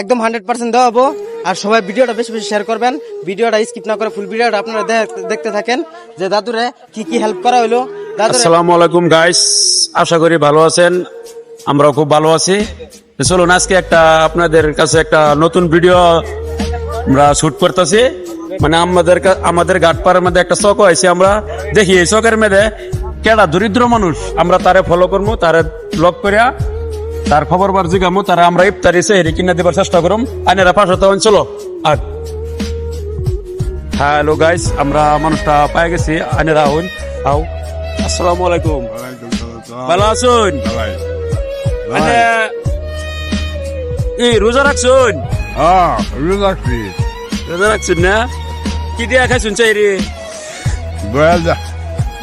একদম 100% দেওয়া হবো। আর সবাই ভিডিওটা বেশি বেশি শেয়ার করবেন, ভিডিওটা স্কিপ না করে ফুল ভিডিওটা আপনারা দেখতে থাকেন যে দাদুরে কি কি হেল্প করা হলো। আসসালামু আলাইকুম গাইস, আশা করি ভালো আছেন, আমরাও খুব ভালো আছি। চলুন আজকে একটা আপনাদের কাছে একটা নতুন ভিডিও আমরা শুট করতেছি। মানে আমাদের ঘাটপাড়ার মধ্যে একটা চক হয়েছে, আমরা দেখি এই চকের মধ্যে কেডা দরিদ্র মানুষ, আমরা তারে ফলো করবো, তারে ব্লগ করিয়া তার খবর বার জিগামু, তারা আমরা ইফতারি সেহরি কিনে দেবার চেষ্টা করুম। আইনেরা পাশে তখন চলো। আর হ্যালো গাইস, আমরা মানুষটা পাই গেছি, আইনেরা হইন আও। আসসালামু আলাইকুম, ভালো আছেন? রোজা রাখছুন? রোজা রাখছুন না? কি দিয়া খাইছুন চাইরি?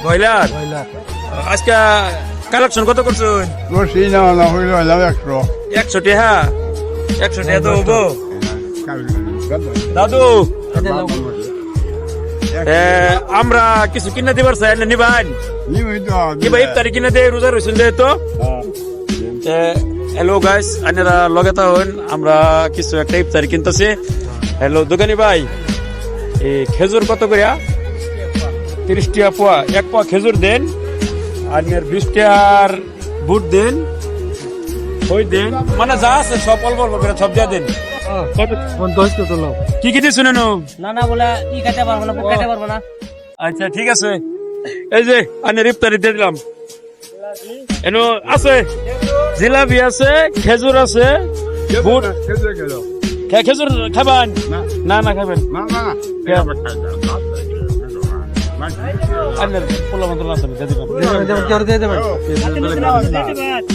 ব্রয়লার। আজকে কালেকশন কত করছুন? 100 টাকা। 100 টাকা তো হবো দাদু। আমরা কিছু কিনে দিবার চাই না, নিবান কিবা ইফতারি কিনে দে, রোজা রয়েছেন যেহেতু। হ্যালো গাইস, আপনারা লগে থাকুন, আমরা কিছু একটা ইফতারি কিনতেছি। হ্যালো দোকানি ভাই, এই খেজুর কত করিয়া? 30 টাকা পোয়া। 1 পোয়া খেজুর দেন, আর 20 টাকার বুট দেন, ওই দেন, মানে যা আছে সব অল্প অল্প করে সব দিয়া দেন। কি কি দিয়ে শুনে না বলে ই খাইতে পারবো না, খাইতে পারবো না। আচ্ছা ঠিক আছে, এই যে আনের ইফতারি দিয়ে দিলাম। এনো আছে জিলাপি আছে, খেজুর আছে, বুট। খেজুর খাবেন? না না খাবেন।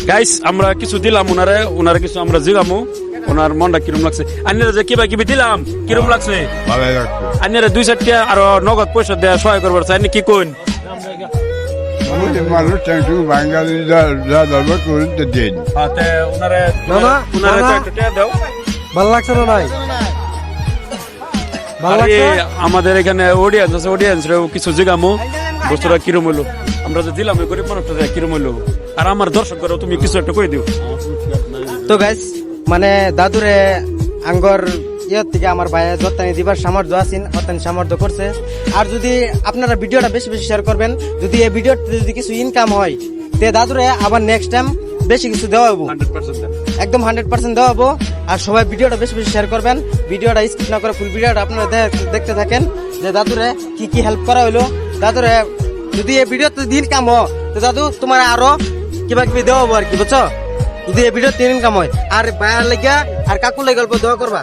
গাইস আমরা কিছু দিলাম ওনারে কিছু আমরা জিগামু, ওনার মনটা কিরম লাগছে। আন্যরা যে কিবা কিবি দিলাম, কিরম লাগছে? আন্যরা 2-4 টাকা আরো নগদ পয়সা দেওয়া সহায় করবার চাই, কি কোন? আমাদের এখানে অডিয়েন্স আছে, অডিয়েন্স কিছু জিগামু বস্তুটা কিরম হইলো, আমরা যে দিলাম গরিব মানুষটা কিরম হইলো, আর আমার দর্শক করো তুমি কিছু একটা কই দিও। তো গাইস মানে দাদুরে আঙ্গর ইয়ের থেকে আমার ভাইয়া যত্তানি দিবার সামর্থ্য আছেন, অত্যানি সামর্থ্য করছে। আর যদি আপনারা ভিডিওটা বেশি বেশি শেয়ার করবেন, যদি এই ভিডিওতে যদি কিছু ইনকাম হয় তে দাদুরে আবার নেক্সট টাইম বেশি কিছু দেওয়া হবো, একদম 100% দেওয়া হবো। আর সবাই ভিডিওটা বেশি বেশি শেয়ার করবেন, ভিডিওটা স্কিপ না করে ফুল ভিডিওটা আপনারা দেখতে থাকেন যে দাদুরে কি কি হেল্প করা হইলো। দাদুরে যদি এই ভিডিওতে ইনকাম হয় তো দাদু তোমার আরো কিবা কিবি দেওয়া হবো আর কি, বুঝছো? যদি এই ভিডিওতে ইনকাম হয় আর ভাইয়ার লাগিয়া আর কাকুর লাগে গল্প দেওয়া করবা।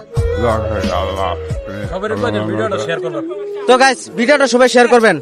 তো গাইস ভিডিওটা সবাই শেয়ার করবেন।